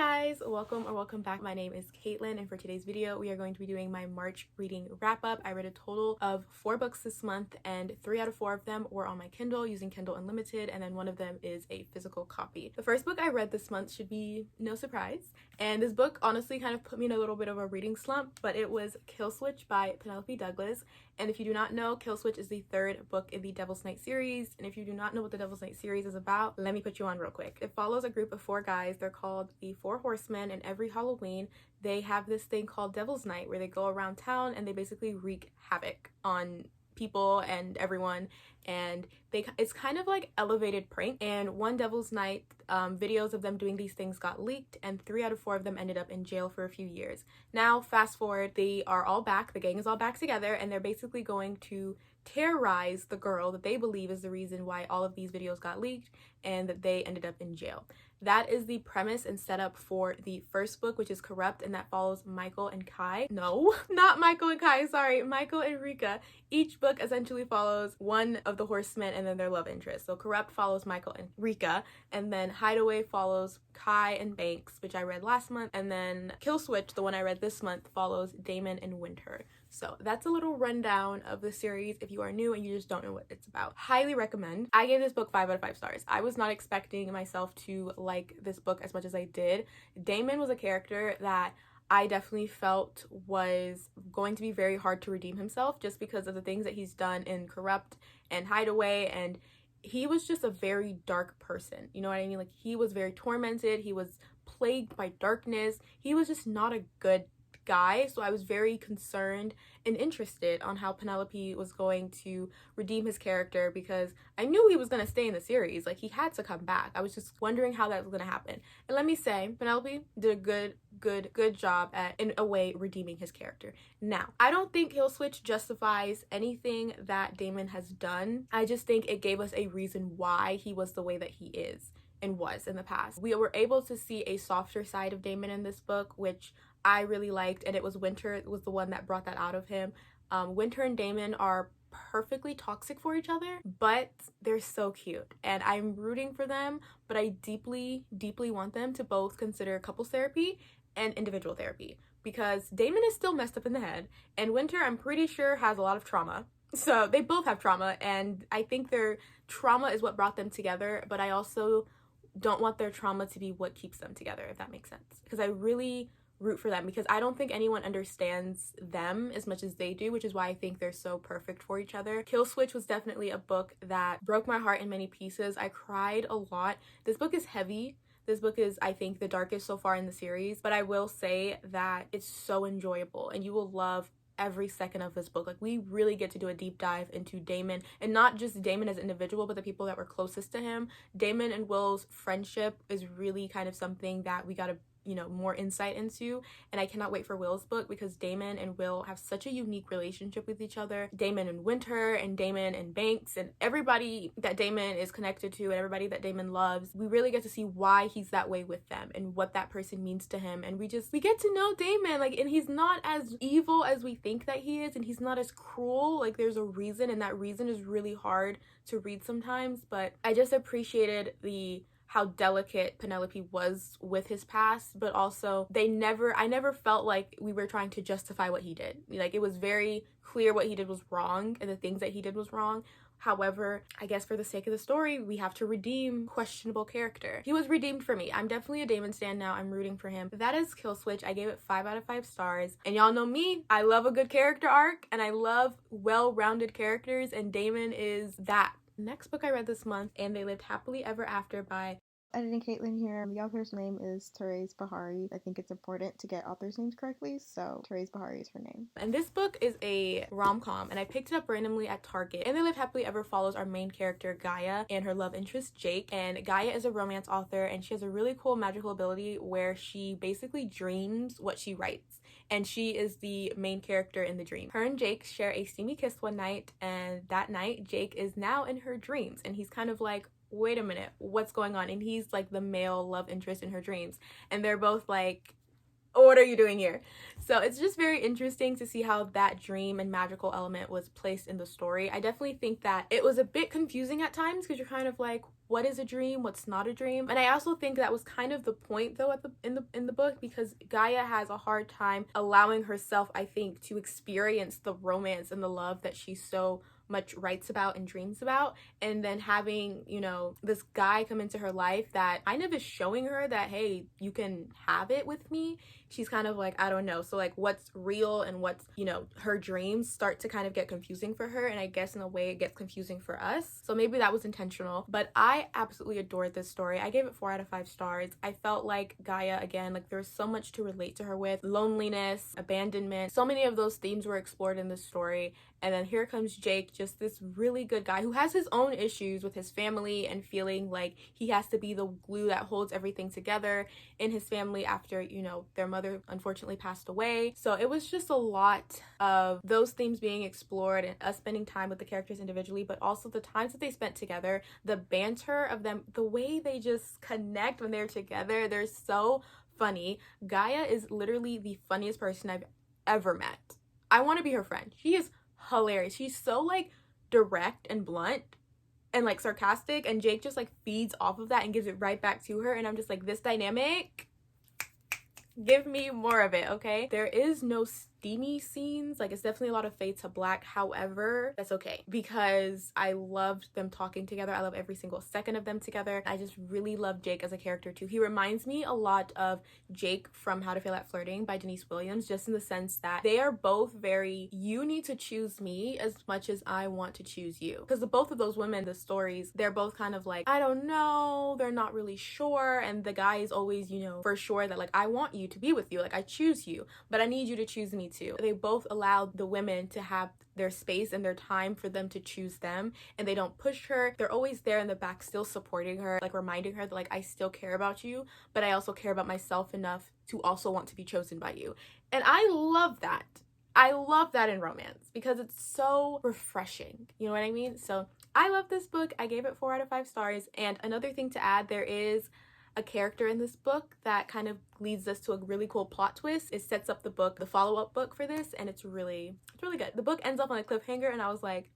guys, welcome back. My name is Caitlin, and for today's video we are going to be doing my March reading wrap-up. I read a total of 4 books this month, and 3 out of 4 of them were on my Kindle using Kindle Unlimited, and then one of them is a physical copy. The first book I read this month should be no surprise, and this book honestly kind of put me in a little bit of a reading slump, but it was Kill Switch by Penelope Douglas. And if you do not know, Kill Switch is the 3rd book in the Devil's Night series, and if you do not know what the Devil's Night series is about, let me put you on real quick. It follows a group of 4 guys. They're called the 4 Horsemen, and every Halloween they have this thing called Devil's Night where they go around town and they basically wreak havoc on people and everyone, and it's kind of like elevated prank. And one Devil's Night videos of them doing these things got leaked, and 3 out of 4 of them ended up in jail for a few years. Now fast forward, they are all back, the gang is all back together, and they're basically going to terrorize the girl that they believe is the reason why all of these videos got leaked and that they ended up in jail. That is the premise and setup for the first book, which is Corrupt, and that follows Michael and Kai. No, not Michael and Kai, sorry, Michael and Rika. Each book essentially follows one of the horsemen and then their love interest. So Corrupt follows Michael and Rika, and then Hideaway follows Kai and Banks, which I read last month, and then Kill Switch, the one I read this month, follows Damon and Winter. So that's a little rundown of the series if you are new and you just don't know what it's about. Highly recommend. I gave this book 5 out of 5 stars. I was not expecting myself to like this book as much as I did. Damon was a character that I definitely felt was going to be very hard to redeem himself just because of the things that he's done in Corrupt and Hideaway, and he was just a very dark person. You know what I mean? Like, he was very tormented. He was plagued by darkness. He was just not a good guy. So I was very concerned and interested on how Penelope was going to redeem his character, because I knew he was going to stay in the series. Like, he had to come back. I was just wondering how that was going to happen. And let me say, Penelope did a good job at, in a way, redeeming his character. Now, I don't think Kill Switch justifies anything that Damon has done. I just think it gave us a reason why he was the way that he is and was in the past. We were able to see a softer side of Damon in this book, which I really liked, and it was Winter was the one that brought that out of him. Winter and Damon are perfectly toxic for each other, but they're so cute, and I'm rooting for them, but I deeply want them to both consider couples therapy and individual therapy, because Damon is still messed up in the head, and Winter, I'm pretty sure, has a lot of trauma. So they both have trauma, and I think their trauma is what brought them together, but I also don't want their trauma to be what keeps them together, if that makes sense, because I really root for them, because I don't think anyone understands them as much as they do, which is why I think they're so perfect for each other. Kill Switch was definitely a book that broke my heart in many pieces. I cried a lot. This book is heavy. This book is, I think, the darkest so far in the series, but I will say that it's so enjoyable, and you will love every second of this book. Like, we really get to do a deep dive into Damon, and not just Damon as an individual, but the people that were closest to him. Damon and Will's friendship is really kind of something that we got to, you know, more insight into, and I cannot wait for Will's book, because Damon and Will have such a unique relationship with each other. Damon and Winter, and Damon and Banks, and everybody that Damon is connected to, and everybody that Damon loves, we really get to see why he's that way with them and what that person means to him. And we get to know Damon, like, and he's not as evil as we think that he is, and he's not as cruel. Like, there's a reason, and that reason is really hard to read sometimes. But I just appreciated how delicate Penelope was with his past, but also I never felt like we were trying to justify what he did. Like, it was very clear what he did was wrong, and the things that he did was wrong. However, I guess for the sake of the story, we have to redeem questionable character. He was redeemed for me. I'm definitely a Damon stan now. I'm rooting for him. That is Kill Switch. I gave it 5 out of 5 stars. And y'all know me. I love a good character arc, and I love well-rounded characters, and Damon is that. Next book I read this month, And They Lived Happily Ever After by Editing Caitlin here. The author's name is Therese Bahari. I think it's important to get authors' names correctly, so Therese Bahari is her name. And this book is a rom-com, and I picked it up randomly at Target. And They Live Happily Ever follows our main character, Gaia, and her love interest, Jake. And Gaia is a romance author, and she has a really cool magical ability where she basically dreams what she writes. And she is the main character in the dream. Her and Jake share a steamy kiss one night, and that night, Jake is now in her dreams, and he's kind of like, wait a minute, what's going on? And he's like the male love interest in her dreams, and they're both like, what are you doing here? So it's just very interesting to see how that dream and magical element was placed in the story. I definitely think that it was a bit confusing at times, because you're kind of like, what is a dream, what's not a dream. And I also think that was kind of the point though in the book, because Gaia has a hard time allowing herself, I think, to experience the romance and the love that she so much writes about and dreams about. And then having, you know, this guy come into her life that kind of is showing her that, hey, you can have it with me. She's kind of like, I don't know. So like what's real and what's, you know, her dreams start to kind of get confusing for her. And I guess in a way it gets confusing for us. So maybe that was intentional. But I absolutely adored this story. I gave it 4 out of 5 stars. I felt like Gaia, again, like there was so much to relate to her with. Loneliness, abandonment. So many of those themes were explored in this story. And then here comes Jake, just this really good guy who has his own issues with his family and feeling like he has to be the glue that holds everything together in his family after, you know, their mother unfortunately passed away. So it was just a lot of those themes being explored and us spending time with the characters individually, but also the times that they spent together, the banter of them, the way they just connect when they're together. They're so funny. Gaia is literally the funniest person I've ever met. I want to be her friend. She is hilarious. She's so like direct and blunt and like sarcastic, and Jake just like feeds off of that and gives it right back to her, and I'm just like, this dynamic, give me more of it, okay? There is no steamy scenes. Like, it's definitely a lot of fade to black. However, that's okay because I loved them talking together. I love every single second of them together. I just really love Jake as a character too. He reminds me a lot of Jake from How to Fail at Flirting by Denise Williams, just in the sense that they are both very, you need to choose me as much as I want to choose you. Because the both of those women, the stories, they're both kind of like, I don't know, they're not really sure. And the guy is always, you know, for sure that like, I want you to be with you, like I choose you, but I need you to choose me too. They both allowed the women to have their space and their time for them to choose them, and they don't push her. They're always there in the back, still supporting her, like reminding her that like, I still care about you, but I also care about myself enough to also want to be chosen by you. And I love that. I love that in romance because it's so refreshing. You know what I mean? So I love this book. I gave it 4 out of 5 stars. And another thing to add, there is a character in this book that kind of leads us to a really cool plot twist. It sets up the book, the follow-up book for this, and it's really good. The book ends up on a cliffhanger, and I was like,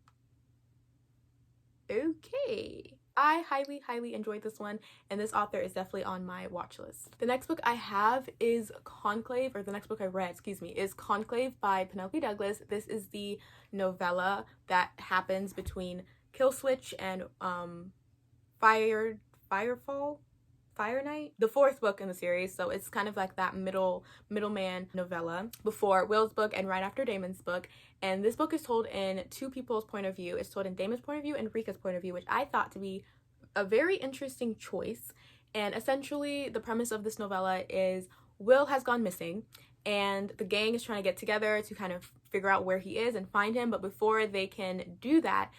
okay. I highly enjoyed this one, and this author is definitely on my watch list. The next book I have is Conclave, or the next book I read, excuse me, is Conclave by Penelope Douglas. This is the novella that happens between Killswitch and Fire Night, the 4th book in the series. So it's kind of like that middleman novella before Will's book and right after Damon's book. And this book is told in 2 people's point of view. It's told in Damon's point of view and Rika's point of view, which I thought to be a very interesting choice. And essentially the premise of this novella is Will has gone missing, and the gang is trying to get together to kind of figure out where he is and find him. But before they can do that,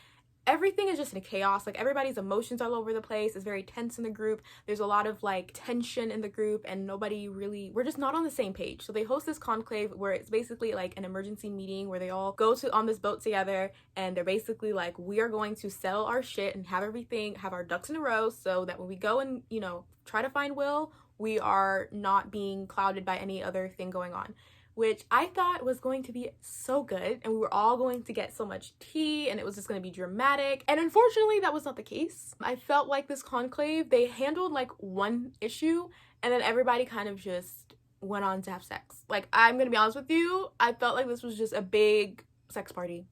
everything is just in chaos. Like, everybody's emotions all over the place. It's very tense in the group. There's a lot of like tension in the group, and we're just not on the same page. So they host this conclave where it's basically like an emergency meeting where they all go on this boat together, and they're basically like, we are going to settle our shit and have our ducks in a row so that when we go and, you know, try to find Will, we are not being clouded by any other thing going on, which I thought was going to be so good, and we were all going to get so much tea, and it was just going to be dramatic. And unfortunately, that was not the case. I felt like this conclave, they handled like one issue, and then everybody kind of just went on to have sex. Like, I'm going to be honest with you, I felt like this was just a big sex party.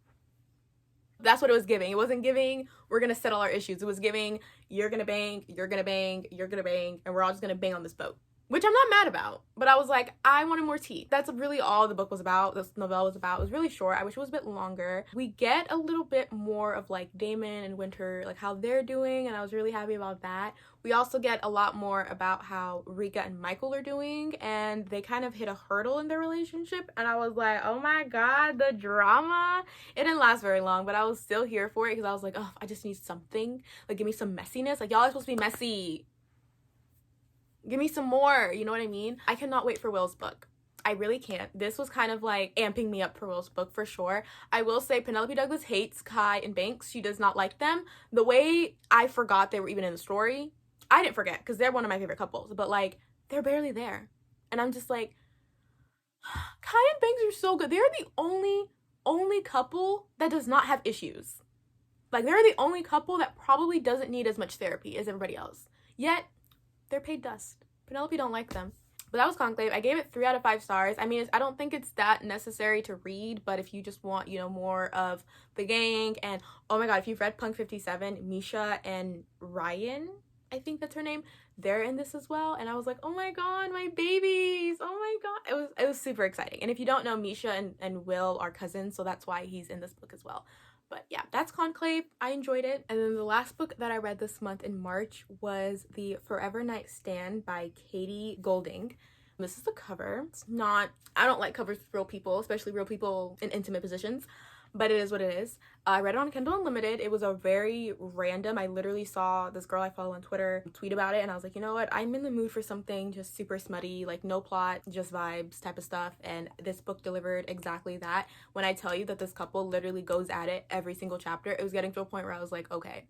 That's what it was giving. It wasn't giving, we're going to settle our issues. It was giving, you're going to bang, you're going to bang, you're going to bang, and we're all just going to bang on this boat. Which I'm not mad about, but I was like, I wanted more tea. That's really all the book was about, this novella was about. It was really short. I wish it was a bit longer. We get a little bit more of like Damon and Winter, like how they're doing, and I was really happy about that. We also get a lot more about how Rika and Michael are doing, and they kind of hit a hurdle in their relationship, and I was like, oh my god, the drama. It didn't last very long, but I was still here for it because I was like, oh, I just need something. Like, give me some messiness. Like, y'all are supposed to be messy. Give me some more, you know what I mean? I cannot wait for Will's book. I really can't. This was kind of like amping me up for Will's book for sure. I will say Penelope Douglas hates Kai and Banks. She does not like them. The way I forgot they were even in the story, I didn't forget because they're one of my favorite couples, but like, they're barely there. And I'm just like, Kai and Banks are so good. They're the only couple that does not have issues. Like, they're the only couple that probably doesn't need as much therapy as everybody else. Yet, they're paid dust. Penelope don't like them. But that was Conclave. I gave it 3 out of 5 stars. I mean, I don't think it's that necessary to read, but if you just want, you know, more of the gang, and oh my god, if you've read Punk 57, Misha and Ryan, I think that's her name, they're in this as well. And I was like, oh my god, my babies, oh my god. It was super exciting. And if you don't know, Misha and Will are cousins, so that's why he's in this book as well. But yeah, that's Conclave. I enjoyed it. And then the last book that I read this month in March was The Forever Night Stand by Katie Golding. This is the cover. It's not, I don't like covers with real people, especially real people in intimate positions, but it is what it is. I read it on Kindle Unlimited. It was a very random, I literally saw this girl I follow on Twitter tweet about it, and I was like, you know what, I'm in the mood for something just super smutty, like no plot, just vibes type of stuff, and this book delivered exactly that. When I tell you that this couple literally goes at it every single chapter, it was getting to a point where I was like, okay,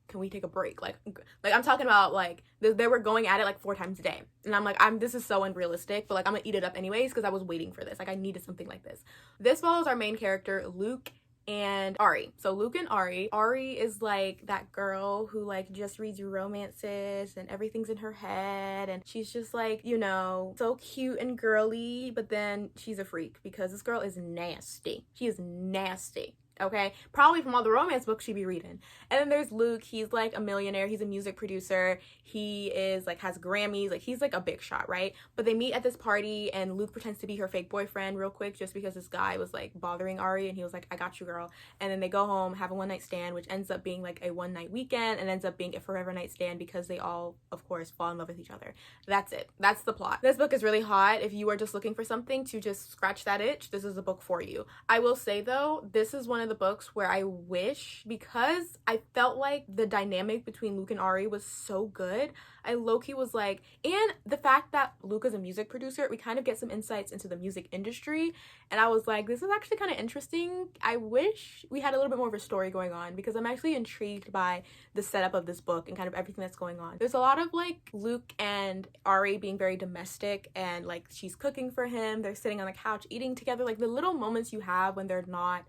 can we take a break? Like I'm talking about, like, they were going at it like 4 times a day, and I'm like, this is so unrealistic, but like I'm gonna eat it up anyways because I was waiting for this. Like, I needed something like this. This follows our main character Luke and Ari. So Luke and Ari is like that girl who like just reads your romances and everything's in her head, and she's just like, you know, so cute and girly, but then she's a freak because this girl is nasty. She is nasty. Okay, probably from all the romance books she'd be reading. And then there's Luke. He's like a millionaire. He's a music producer. He is like, has Grammys. Like, he's like a big shot, right? But they meet at this party, and Luke pretends to be her fake boyfriend real quick just because this guy was like bothering Ari, and he was like, I got you, girl. And then they go home, have a one night stand, which ends up being like a one night weekend, and ends up being a forever night stand because they all, of course, fall in love with each other. That's it. That's the plot. This book is really hot. If you are just looking for something to just scratch that itch, this is a book for you. I will say though, this is one of the books where I wish, because I felt like the dynamic between Luke and Ari was so good, I low-key was like, and the fact that Luke is a music producer, we kind of get some insights into the music industry, and I was like, this is actually kind of interesting. I wish we had a little bit more of a story going on, because I'm actually intrigued by the setup of this book and kind of everything that's going on. There's a lot of like Luke and Ari being very domestic, and like she's cooking for him, they're sitting on the couch eating together, like the little moments you have when they're not,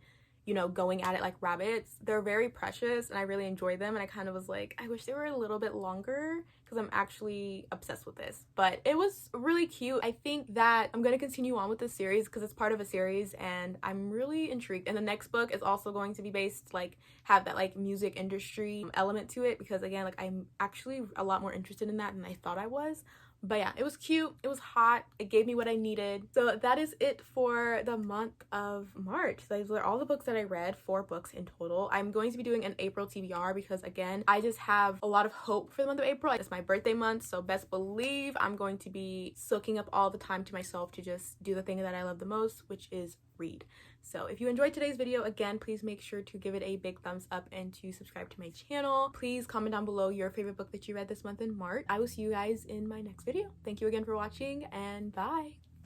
you know, going at it like rabbits, they're very precious, and I really enjoy them. And I kind of was like, I wish they were a little bit longer because I'm actually obsessed with this. But it was really cute. I think that I'm going to continue on with this series because it's part of a series, and I'm really intrigued. And the next book is also going to be based, like, have that like music industry element to it, because again, like, I'm actually a lot more interested in that than I thought I was. But yeah, it was cute, it was hot, it gave me what I needed. So that is it for the month of March. Those are all the books that I read, 4 books in total. I'm going to be doing an April TBR because again, I just have a lot of hope for the month of April. It's my birthday month, so best believe I'm going to be soaking up all the time to myself to just do the thing that I love the most, which is read. So if you enjoyed today's video, again, please make sure to give it a big thumbs up and to subscribe to my channel. Please comment down below your favorite book that you read this month in March. I will see you guys in my next video. Thank you again for watching, and bye.